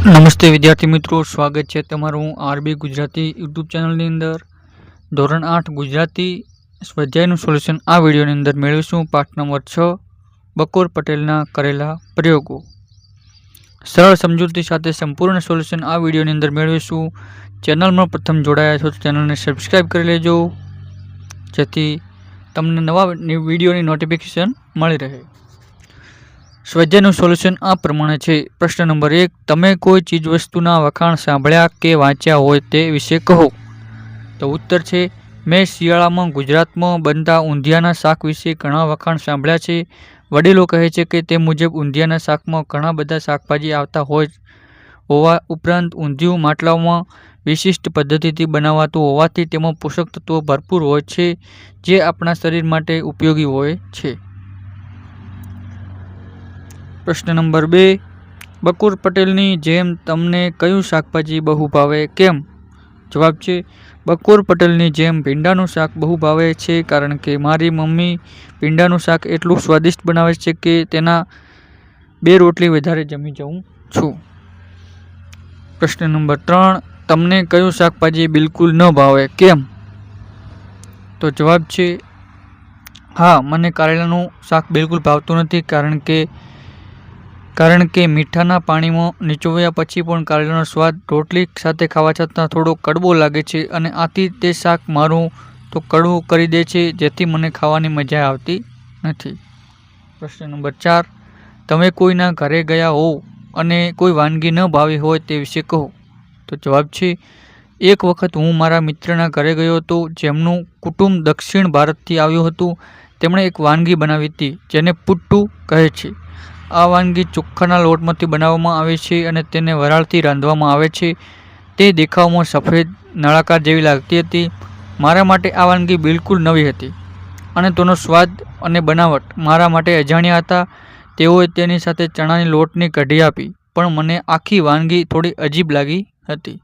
નમસ્તે વિદ્યાર્થી મિત્રો, સ્વાગત છે તમારું આરબી ગુજરાતી યુટ્યુબ ચેનલની અંદર. ધોરણ 8 ગુજરાતી સ્વાધ્યાયનું સોલ્યુશન આ વિડીયોની અંદર મેળવીશું. પાઠ નંબર 6, બકોર પટેલના કરેલા પ્રયોગો. સરળ સમજૂતી સાથે સંપૂર્ણ સોલ્યુશન આ વિડીયોની અંદર મેળવીશું. ચેનલમાં પ્રથમ જોડાયા છો તો ચેનલને સબસ્ક્રાઈબ કરી લેજો, જેથી તમને નવા વિડીયોની નોટિફિકેશન મળી રહે. સ્વાધ્યાયનું સોલ્યુશન આ પ્રમાણે છે. પ્રશ્ન નંબર 1, તમે કોઈ ચીજવસ્તુના વખાણ સાંભળ્યા કે વાંચ્યા હોય તે વિશે કહો. તો ઉત્તર છે, મેં શિયાળામાં ગુજરાતમાં બનતા ઊંધિયાના શાક વિશે ઘણા વખાણ સાંભળ્યા છે. વડીલો કહે છે કે તે મુજબ ઊંધિયાના શાકમાં ઘણા બધા શાકભાજી આવતા હોવા ઉપરાંત ઊંધિયું માટલામાં વિશિષ્ટ પદ્ધતિથી બનાવાતું હોવાથી તેમાં પોષક તત્વો ભરપૂર હોય છે, જે આપણા શરીર માટે ઉપયોગી હોય છે. પ્રશ્ન નંબર 2, બકોર પટેલની જેમ તમને કયું શાકભાજી બહુ ભાવે, કેમ? જવાબ છે, બકોર પટેલની જેમ ભીંડાનું શાક બહુ ભાવે છે, કારણ કે મારી મમ્મી ભીંડાનું શાક એટલું સ્વાદિષ્ટ બનાવે છે કે તેના 2 રોટલી વધારે જમી જાઉં છું. પ્રશ્ન નંબર 3, તમને કયું શાકભાજી બિલકુલ ન ભાવે, કેમ? તો જવાબ છે, હા, મને કારેલાનું શાક બિલકુલ ભાવતું નથી, કારણ કે મીઠાના પાણીમાં નીચોવ્યા પછી પણ કારેલાનો સ્વાદ રોટલી સાથે ખાવા છતાં થોડો કડવો લાગે છે, અને આથી તે શાક મારું તો કડવું કરી દે છે, જેથી મને ખાવાની મજા આવતી નથી. પ્રશ્ન નંબર 4, તમે કોઈના ઘરે ગયા હો અને કોઈ વાનગી ન ભાવી હોય તે વિશે કહો. તો જવાબ છે, એક વખત હું મારા મિત્રના ઘરે ગયો હતો, જેમનું કુટુંબ દક્ષિણ ભારતથી આવ્યું હતું. તેમણે એક વાનગી બનાવી હતી, જેને પુટ્ટુ કહે છે. આ વાનગી ચોખાના લોટમાંથી બનાવવામાં આવે છે અને તેને વરાળથી રાંધવામાં આવે છે. તે દેખાવમાં સફેદ નળાકાર જેવી લાગતી હતી. મારા માટે આ વાનગી બિલકુલ નવી હતી અને તેનો સ્વાદ અને બનાવટ મારા માટે અજાણ્યા હતા. તેઓએ તેની સાથે ચણાની લોટની કઢી આપી, પણ મને આખી વાનગી થોડી અજીબ લાગી હતી.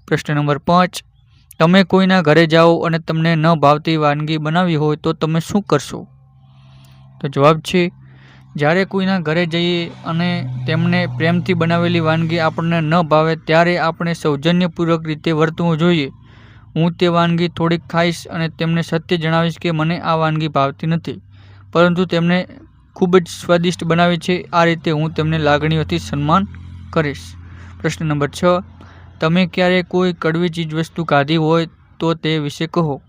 પ્રશ્ન નંબર 5, તમે કોઈના ઘરે જાઓ અને તમને ન ભાવતી વાનગી બનાવી હોય તો તમે શું કરશો? તો જવાબ છે, જ્યારે કોઈના ઘરે જઈએ અને તેમને પ્રેમથી બનાવેલી વાનગી આપણને ન ભાવે ત્યારે આપણે સૌજન્યપૂર્વક રીતે વર્તવું જોઈએ. હું તે વાનગી થોડીક ખાઈશ અને તેમને સત્ય જણાવીશ કે મને આ વાનગી ભાવતી નથી, પરંતુ તેમને ખૂબ જ સ્વાદિષ્ટ બનાવી છે. આ રીતે હું તેમને લાગણીઓથી સન્માન કરીશ. પ્રશ્ન નંબર 6, તમે ક્યારે કોઈ કડવી ચીજવસ્તુ ખાધી હોય તો તે વિશે કહો.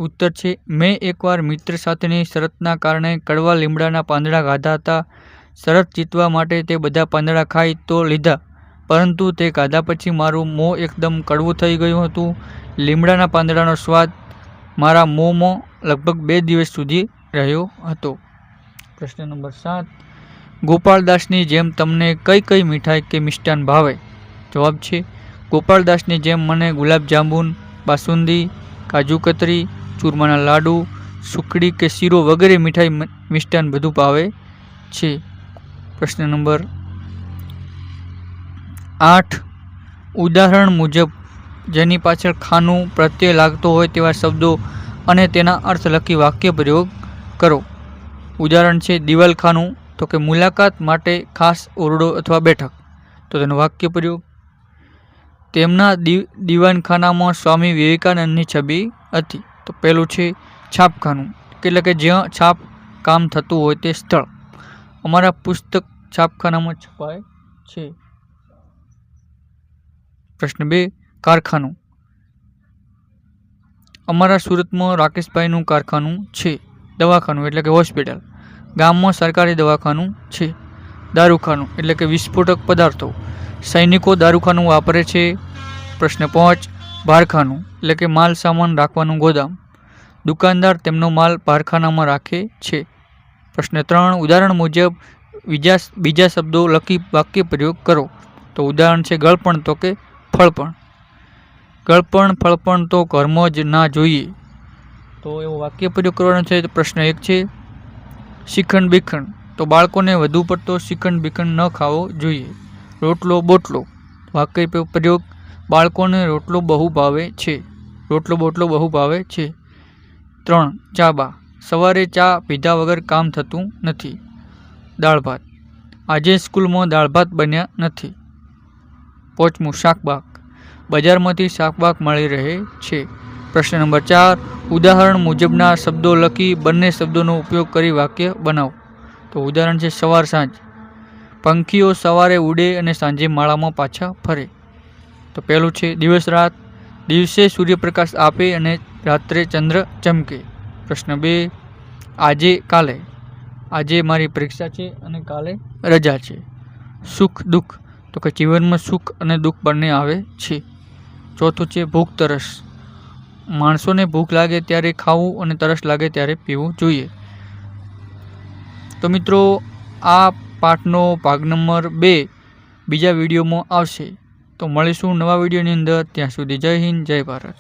ઉત્તર છે, મેં એકવાર મિત્ર સાથેની શરતના કારણે કડવા લીમડાના પાંદડા ખાધા હતા. શરત જીતવા માટે તે બધા પાંદડા ખાઈ તો લીધા, પરંતુ તે ખાધા પછી મારું મોં એકદમ કડવું થઈ ગયું હતું. લીમડાના પાંદડાનો સ્વાદ મારા મોંમાં લગભગ 2 દિવસ સુધી રહ્યો હતો. પ્રશ્ન નંબર 7, ગોપાળદાસની જેમ તમને કઈ કઈ મીઠાઈ કે મિષ્ટાન ભાવે? જવાબ છે, ગોપાળદાસની જેમ મને ગુલાબજાંબુન, બાસુંદી, કાજુ કતરી, ચૂરમાના લાડુ, સુખડી કે શીરો વગેરે મીઠાઈ મિષ્ટાન બધું ભાવે છે. પ્રશ્ન નંબર 8, ઉદાહરણ મુજબ જેની પાછળ ખાનું પ્રત્યય લાગતો હોય તેવા શબ્દો અને તેના અર્થ લખી વાક્ય પ્રયોગ કરો. ઉદાહરણ છે, દિવાલખાનું, તો કે મુલાકાત માટે ખાસ ઓરડો અથવા બેઠક. તો તેનો વાક્ય પ્રયોગ, તેમના દીવાનખાનામાં સ્વામી વિવેકાનંદની છબી હતી. તો પહેલું છે, છાપખાનું, એટલે કે જ્યાં છાપ કામ થતું હોય તે સ્થળ. અમારા પુસ્તક છાપખાનામાં છપાય છે. પ્રશ્ન 2, કારખાનું, અમારા સુરતમાં રાકેશભાઈનું કારખાનું છે. દવાખાનું, એટલે કે હોસ્પિટલ, ગામમાં સરકારી દવાખાનું છે. દારૂખાનું, એટલે કે વિસ્ફોટક પદાર્થો, સૈનિકો દારૂખાનું વાપરે છે. પ્રશ્ન 5, ભારખાનું, એટલે કે માલ સામાન રાખવાનું ગોદામ, દુકાનદાર તેમનો માલ ભારખાનામાં રાખે છે. પ્રશ્ન 3, ઉદાહરણ મુજબ બીજા શબ્દો લખી વાક્ય પ્રયોગ કરો. તો ઉદાહરણ છે, ગળપણ, તો કે ફળપણ. ગળપણ ફળપણ તો ઘરમાં જ ના જોઈએ. તો એવો વાક્ય પ્રયોગ કરવાનો છે. પ્રશ્ન 1 છે, શ્રીખંડ બીખંડ, તો બાળકોને વધુ પડતો શ્રીખંડ બીખંડ ન ખાવો જોઈએ. રોટલો બોટલો, વાક્ય પ્રયોગ, બાળકોને રોટલો બહુ ભાવે છે. રોટલો બોટલો બહુ ભાવે છે. 3, ચાબા, સવારે ચા પીધા વગર કામ થતું નથી. દાળ ભાત, આજે સ્કૂલમાં દાળ ભાત બન્યા નથી. પાંચમું શાકબાગ, બજારમાંથી શાકબાગ મળી રહે છે। પ્રશ્ન નંબર 4, ઉદાહરણ મુજબના શબ્દો લખી બંને શબ્દોનો ઉપયોગ કરી વાક્ય બનાવો। તો ઉદાહરણ છે સવાર સાંજ, પંખીઓ સવારે ઉડે અને સાંજે માળામાં પાછા ફરે। તો પહેલું છે દિવસ રાત, દિવસે સૂર્યપ્રકાશ આપે અને રાત્રે ચંદ્ર ચમકે। પ્રશ્ન 2, આજે કાલે, આજે મારી પરીક્ષા છે અને કાલે રજા છે। સુખ દુઃખ, તો કે જીવનમાં સુખ અને દુઃખ બંને આવે છે। ચોથું છે ભૂખ તરસ, માણસોને ભૂખ લાગે ત્યારે ખાવું અને તરસ લાગે ત્યારે પીવું જોઈએ। તો મિત્રો આ પાઠનો ભાગ નંબર 2 બીજા વિડીયોમાં આવશે। તો મળીશું નવા વિડીયોની અંદર, ત્યાં સુધી જય હિન્દ જય ભારત।